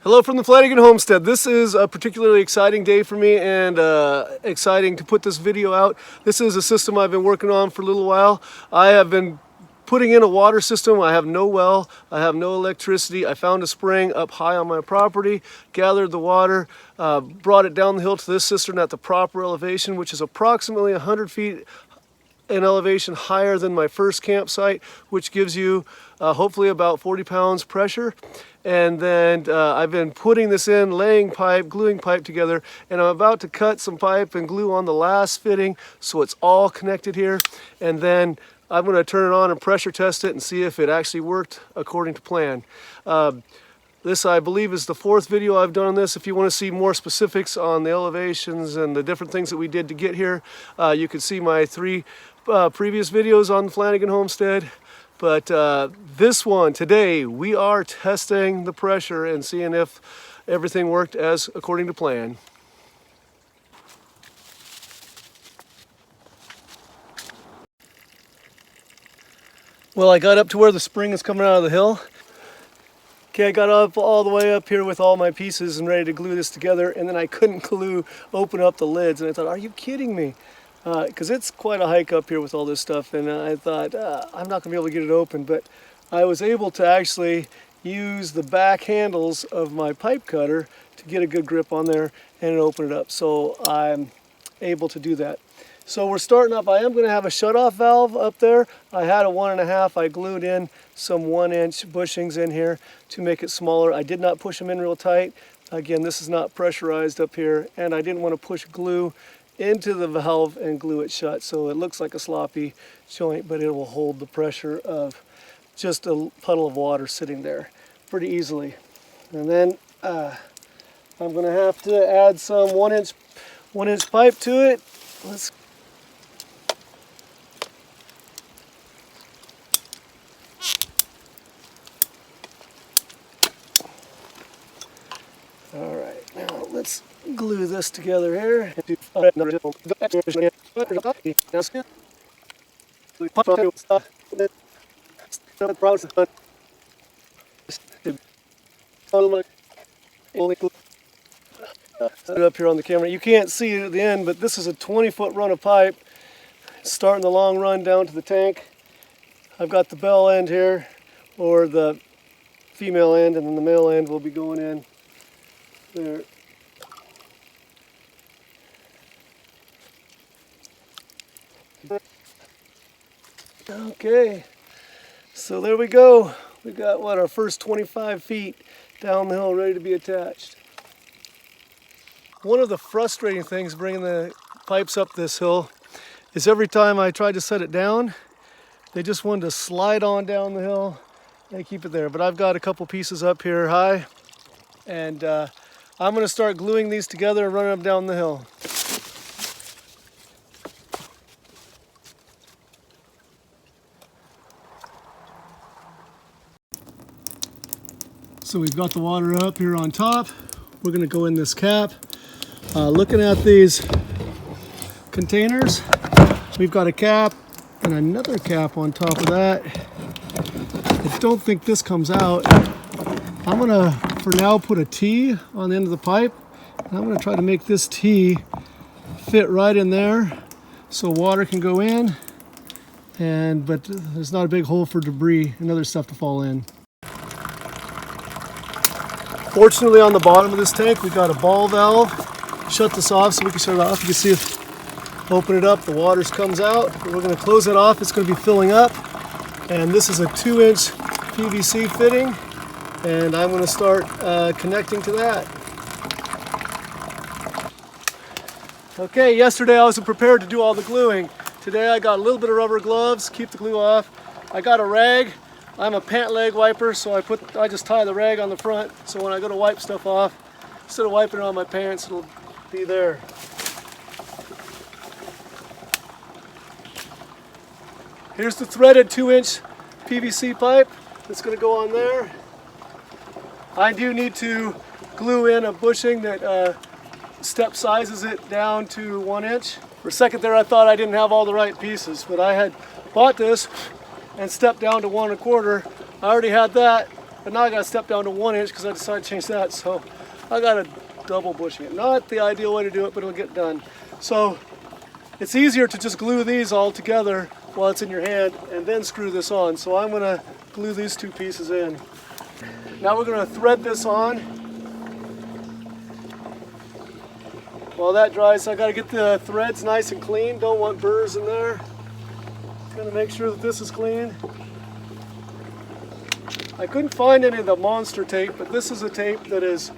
Hello from the Flanagan Homestead. This is a particularly exciting day for me and exciting to put this video out. This is a system I've been working on for a little while. I have been putting in a water system. I have no well, I have no electricity. I found a spring up high on my property, gathered the water, brought it down the hill to this cistern at the proper elevation, which is approximately 100 feet in elevation higher than my first campsite, which gives you hopefully about 40 pounds pressure. And then I've been putting this in, laying pipe, gluing pipe together, and I'm about to cut some pipe and glue on the last fitting so it's all connected here. And then I'm going to turn it on and pressure test it and see if it actually worked according to plan. This, I believe, is the fourth video I've done on this. If you want to see more specifics on the elevations and the different things that we did to get here, you can see my three previous videos on the Flanagan Homestead. But this one, today, we are testing the pressure and seeing if everything worked as according to plan. Well, I got up to where the spring is coming out of the hill. Okay, I got up all the way up here with all my pieces and ready to glue this together, and then I couldn't open up the lids, and I thought, are you kidding me? Because it's quite a hike up here with all this stuff, and I thought, I'm not going to be able to get it open, but I was able to actually use the back handles of my pipe cutter to get a good grip on there and open it up, so I'm able to do that. So we're starting up. I am going to have a shutoff valve up there. I had a 1.5. I glued in some 1-inch bushings in here to make it smaller. I did not push them in real tight. Again, this is not pressurized up here, and I didn't want to push glue into the valve and glue it shut, so it looks like a sloppy joint, but it will hold the pressure of just a puddle of water sitting there pretty easily. And then I'm going to have to add some 1-inch pipe to it. All right, now let's glue this together here. Up here on the camera, you can't see it at the end, but this is a 20-foot run of pipe starting the long run down to the tank. I've got the bell end here, or the female end, and then the male end will be going in there. Okay, so there we go. We got our first 25 feet down the hill ready to be attached. One of the frustrating things bringing the pipes up this hill is every time I tried to set it down, they just wanted to slide on down the hill and keep it there. But I've got a couple pieces up here high, and I'm going to start gluing these together and running them down the hill. So we've got the water up here on top. We're going to go in this cap. Looking at these containers, we've got a cap and another cap on top of that. I don't think this comes out. I'm going to, for now, put a T on the end of the pipe. And I'm going to try to make this T fit right in there so water can go in, but there's not a big hole for debris and other stuff to fall in. Fortunately, on the bottom of this tank, we've got a ball valve. Shut this off so we can shut it off. You can see if open it up, the water comes out. We're going to close it off. It's going to be filling up. And this is a 2-inch PVC fitting. And I'm going to start connecting to that. Okay, yesterday I wasn't prepared to do all the gluing. Today I got a little bit of rubber gloves, keep the glue off. I got a rag. I'm a pant leg wiper, so I just tie the rag on the front, so when I go to wipe stuff off, instead of wiping it on my pants, it'll be there. Here's the threaded 2-inch PVC pipe that's going to go on there. I do need to glue in a bushing that step sizes it down to 1 inch. For a second there I thought I didn't have all the right pieces, but I had bought this and stepped down to 1 1/4. I already had that but now I gotta step down to 1 inch because I decided to change that. So I gotta double bushing it. Not the ideal way to do it, but it'll get done. So it's easier to just glue these all together while it's in your hand and then screw this on. So I'm gonna glue these two pieces in. Now we're gonna thread this on. While that dries, I gotta get the threads nice and clean. Don't want burrs in there. Gonna make sure that this is clean. I couldn't find any of the monster tape, but this is a tape that is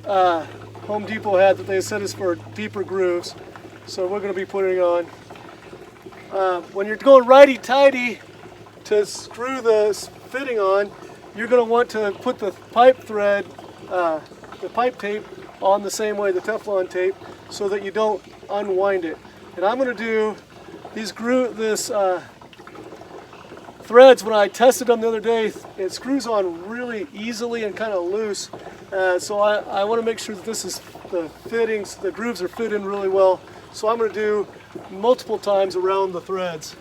Home Depot had that they said is for deeper grooves. So we're going to be putting on. When you're going righty-tighty to screw the fitting on, you're going to want to put the pipe thread, the pipe tape, on the same way, the Teflon tape, so that you don't unwind it. And I'm going to do these threads. When I tested them the other day, it screws on really easily and kind of loose. So I want to make sure that this is the fittings, the grooves are fit in really well. So I'm going to do multiple times around the threads.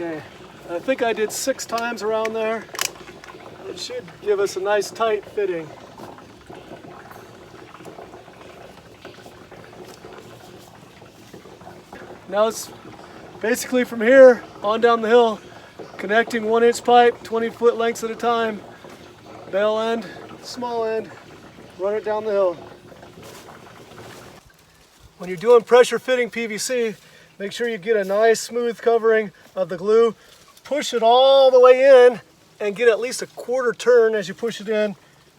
Okay, I think I did 6 times around there. It should give us a nice tight fitting. Now it's basically from here on down the hill, connecting 1-inch pipe, 20-foot lengths at a time, bell end, small end, run it down the hill. When you're doing pressure fitting PVC, make sure you get a nice smooth covering of the glue. Push it all the way in and get at least a quarter turn as you push it in,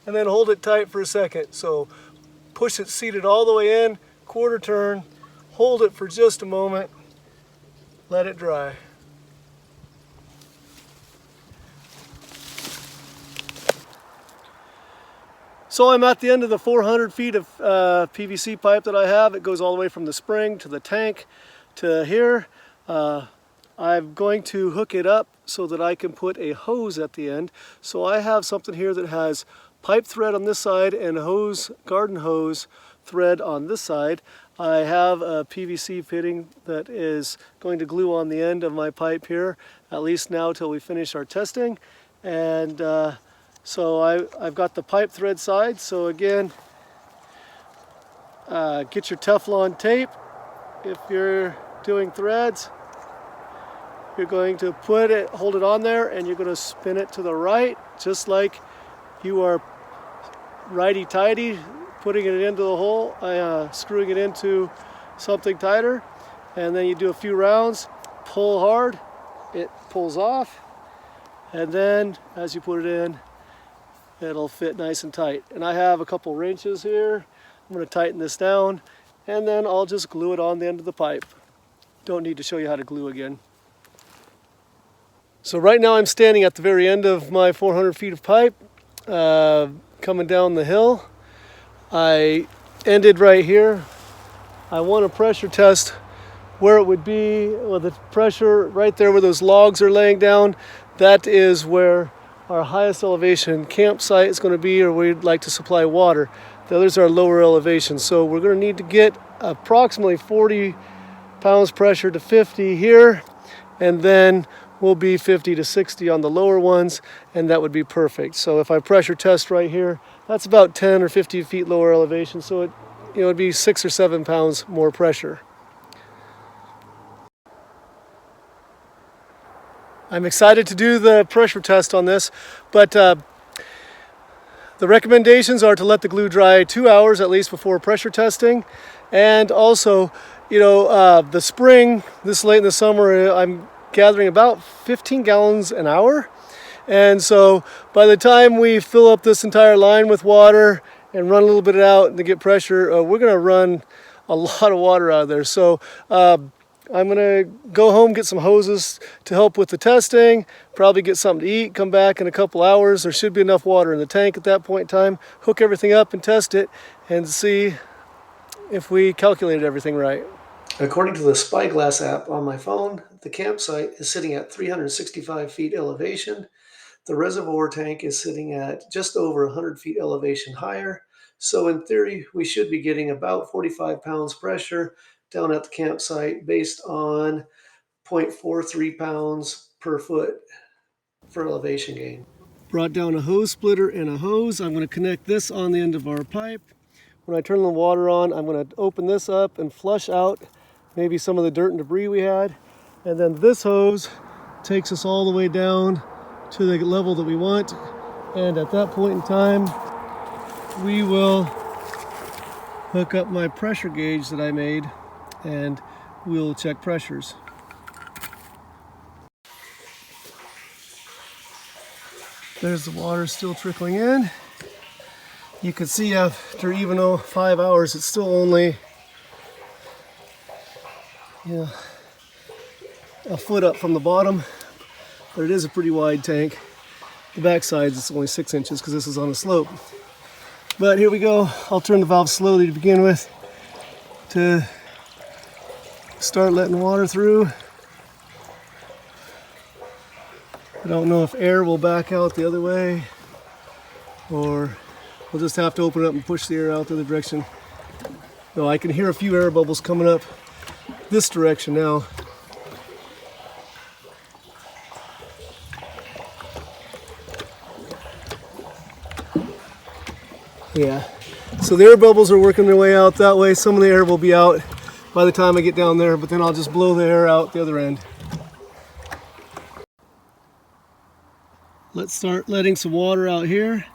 and then hold it tight for a second. So push it seated all the way in, quarter turn, hold it for just a moment, let it dry. So I'm at the end of the 400 feet of PVC pipe that I have. It goes all the way from the spring to the tank to here. I'm going to hook it up so that I can put a hose at the end. So I have something here that has pipe thread on this side and hose, garden hose thread on this side. I have a PVC fitting that is going to glue on the end of my pipe here, at least now till we finish our testing. And so I've got the pipe thread side. So again, get your Teflon tape if you're doing threads. You're going to hold it on there, and you're going to spin it to the right, just like you are righty-tighty, putting it into the hole, screwing it into something tighter, and then you do a few rounds, pull hard, it pulls off, and then as you put it in, it'll fit nice and tight. And I have a couple wrenches here. I'm going to tighten this down, and then I'll just glue it on the end of the pipe. Don't need to show you how to glue again. So right now I'm standing at the very end of my 400 feet of pipe, coming down the hill. I ended right here. I want to pressure test where it would be, with the pressure right there where those logs are laying down. That is where our highest elevation campsite is going to be, or we'd like to supply water. The others are lower elevation. So we're going to need to get approximately 40 pounds pressure to 50 here, and then we'll be 50 to 60 on the lower ones, and that would be perfect. So if I pressure test right here, that's about 10 or 50 feet lower elevation, so it'd be 6 or 7 pounds more pressure. I'm excited to do the pressure test on this, but the recommendations are to let the glue dry 2 hours at least before pressure testing. And also, the spring, this late in the summer, I'm gathering about 15 gallons an hour. And so by the time we fill up this entire line with water and run a little bit out and to get pressure, we're going to run a lot of water out of there. So I'm gonna go home, get some hoses to help with the testing, probably get something to eat, come back in a couple hours. There should be enough water in the tank at that point in time, hook everything up and test it and see if we calculated everything right. According to the Spyglass app on my phone, the campsite is sitting at 365 feet elevation. The reservoir tank is sitting at just over 100 feet elevation higher. So in theory, we should be getting about 45 pounds pressure down at the campsite based on 0.43 pounds per foot for elevation gain. Brought down a hose splitter and a hose. I'm going to connect this on the end of our pipe. When I turn the water on, I'm going to open this up and flush out maybe some of the dirt and debris we had. And then this hose takes us all the way down to the level that we want. And at that point in time, we will hook up my pressure gauge that I made and we'll check pressures. There's the water still trickling in. You can see after even 5 hours, it's still only a foot up from the bottom, but it is a pretty wide tank. The back sides, it's only 6 inches because this is on a slope. But here we go. I'll turn the valve slowly to begin with to start letting water through. I don't know if air will back out the other way or we'll just have to open it up and push the air out the other direction. No, I can hear a few air bubbles coming up this direction now. Yeah, so the air bubbles are working their way out that way. Some of the air will be out by the time I get down there, but then I'll just blow the air out the other end. Let's start letting some water out here.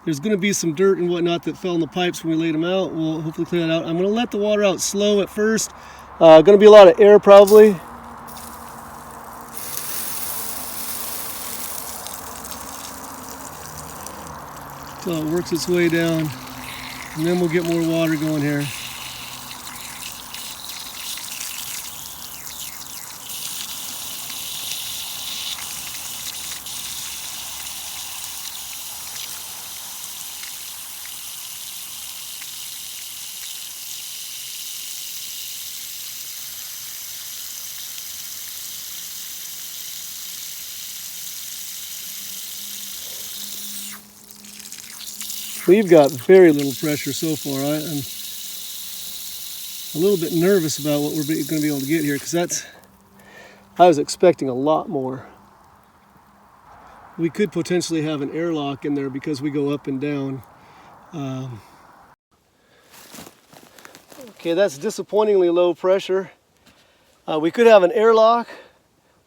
There's going to be some dirt and whatnot that fell in the pipes when we laid them out. We'll hopefully clear that out. I'm going to let the water out slow at first. Going to be a lot of air probably. So it works its way down, and then we'll get more water going here. We've got very little pressure so far. I'm a little bit nervous about what we're going to be able to get here because I was expecting a lot more. We could potentially have an airlock in there because we go up and down. Okay, that's disappointingly low pressure. We could have an airlock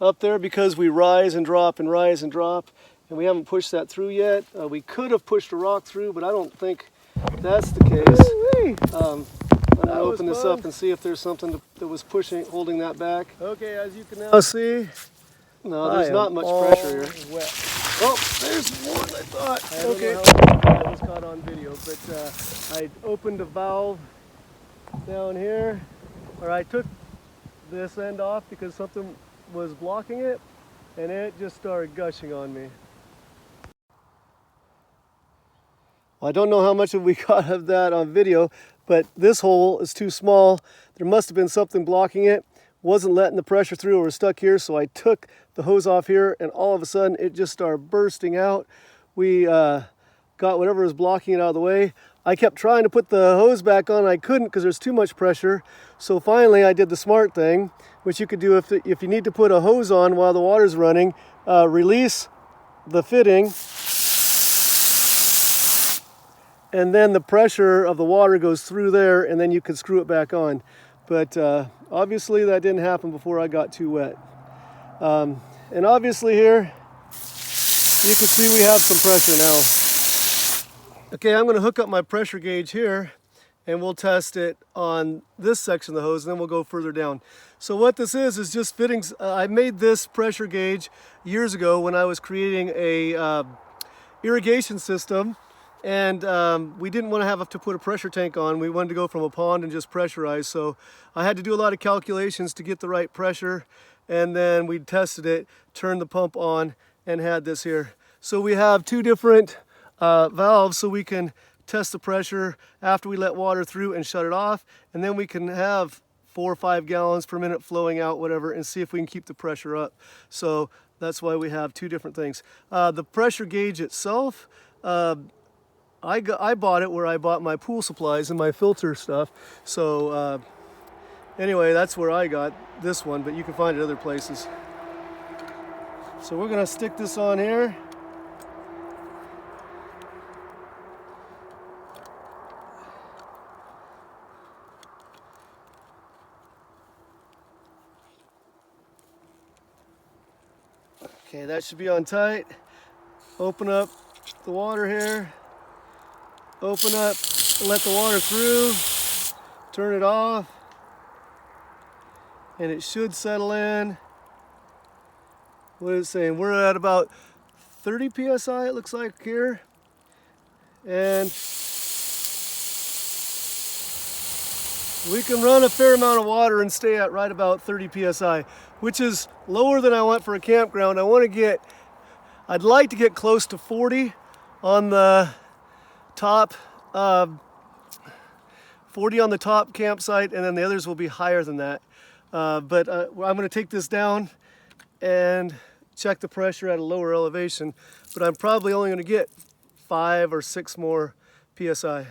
up there because we rise and drop and rise and drop. And we haven't pushed that through yet. We could have pushed a rock through, but I don't think that's the case. I'm gonna open this up and see if there's something that was holding that back. Okay, as you can now see, no, there's not much pressure here. Wet. Oh, there's more than I thought. I don't know how that was caught on video, but I opened a valve down here, or I took this end off because something was blocking it, and it just started gushing on me. Well, I don't know how much we got of that on video, but this hole is too small. There must have been something blocking it. Wasn't letting the pressure through or stuck here, so I took the hose off here and all of a sudden it just started bursting out. We got whatever was blocking it out of the way. I kept trying to put the hose back on and I couldn't because there's too much pressure. So finally I did the smart thing, which you could do if you need to put a hose on while the water's running. Release the fitting, and then the pressure of the water goes through there and then you can screw it back on. But obviously that didn't happen before I got too wet. And obviously here, you can see we have some pressure now. Okay, I'm gonna hook up my pressure gauge here and we'll test it on this section of the hose and then we'll go further down. So what this is just fittings. I made this pressure gauge years ago when I was creating a irrigation system And we didn't want to have to put a pressure tank on. We wanted to go from a pond and just pressurize. So I had to do a lot of calculations to get the right pressure. And then we tested it, turned the pump on, and had this here. So we have two different valves so we can test the pressure after we let water through and shut it off. And then we can have 4 or 5 gallons per minute flowing out, whatever, and see if we can keep the pressure up. So that's why we have two different things. The pressure gauge itself, I bought it where I bought my pool supplies and my filter stuff. So anyway, that's where I got this one, but you can find it other places. So we're gonna stick this on here. Okay, that should be on tight. Open up the water here. Open up, let the water through. Turn it off. And it should settle in. What is it saying? We're at about 30 psi, it looks like here. And we can run a fair amount of water and stay at right about 30 psi, which is lower than I want for a campground. I'd like to get close to 40 on the top, 40 on the top campsite, and then the others will be higher than that. But I'm going to take this down and check the pressure at a lower elevation, but I'm probably only going to get 5 or 6 more psi.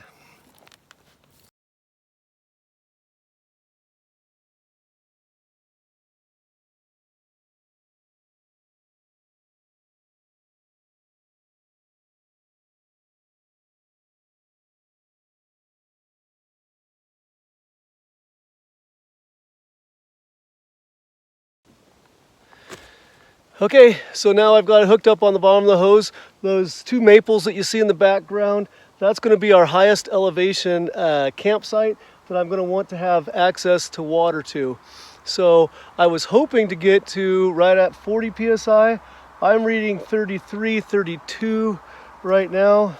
Okay, so now I've got it hooked up on the bottom of the hose. Those 2 maples that you see in the background, that's going to be our highest elevation campsite that I'm going to want to have access to water to. So I was hoping to get to right at 40 psi. I'm reading 33, 32 right now.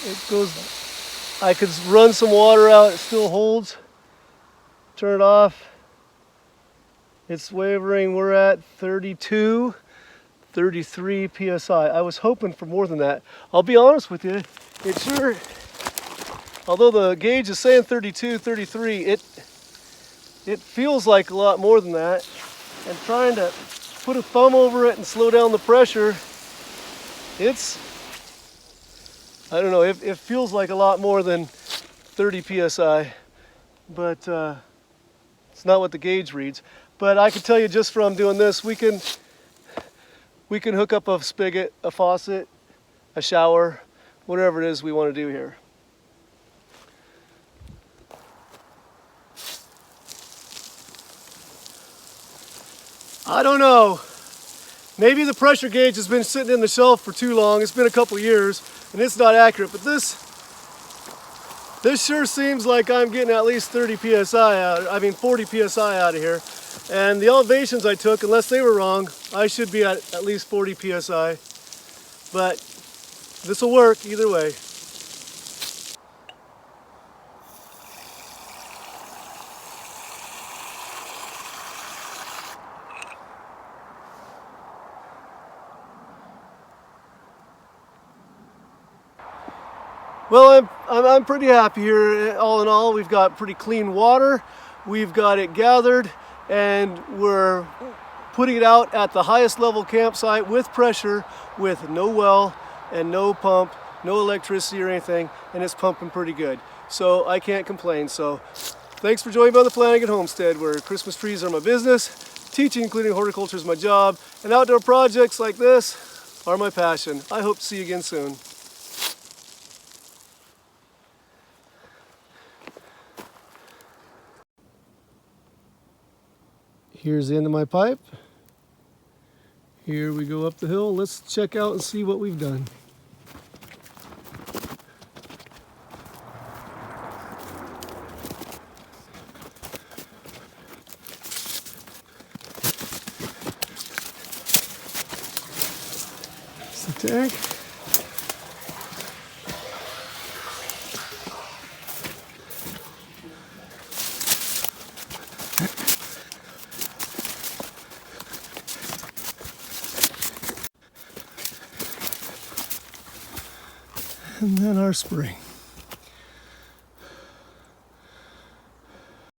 It goes, I could run some water out, it still holds. Turn it off. It's wavering. We're at 32, 33 psi. I was hoping for more than that. I'll be honest with you, it sure, although the gauge is saying 32, 33, it feels like a lot more than that. And trying to put a thumb over it and slow down the pressure, I don't know, it feels like a lot more than 30 psi, but it's not what the gauge reads. But I can tell you just from doing this, we can hook up a spigot, a faucet, a shower, whatever it is we want to do here. I don't know. Maybe the pressure gauge has been sitting in the shelf for too long. It's been a couple years and it's not accurate, but this sure seems like I'm getting at least 30 psi out, 40 psi out of here. And the elevations I took, unless they were wrong, I should be at least 40 psi. But this will work either way. Well, I'm pretty happy here. All in all, we've got pretty clean water. We've got it gathered, and we're putting it out at the highest level campsite with pressure, with no well and no pump, no electricity or anything, and it's pumping pretty good. So I can't complain. So thanks for joining me on the Flanagan Homestead, where Christmas trees are my business, teaching, including horticulture, is my job, and outdoor projects like this are my passion. I hope to see you again soon. Here's the end of my pipe. Here we go up the hill. Let's check out and see what we've done. It's the tank. our spring.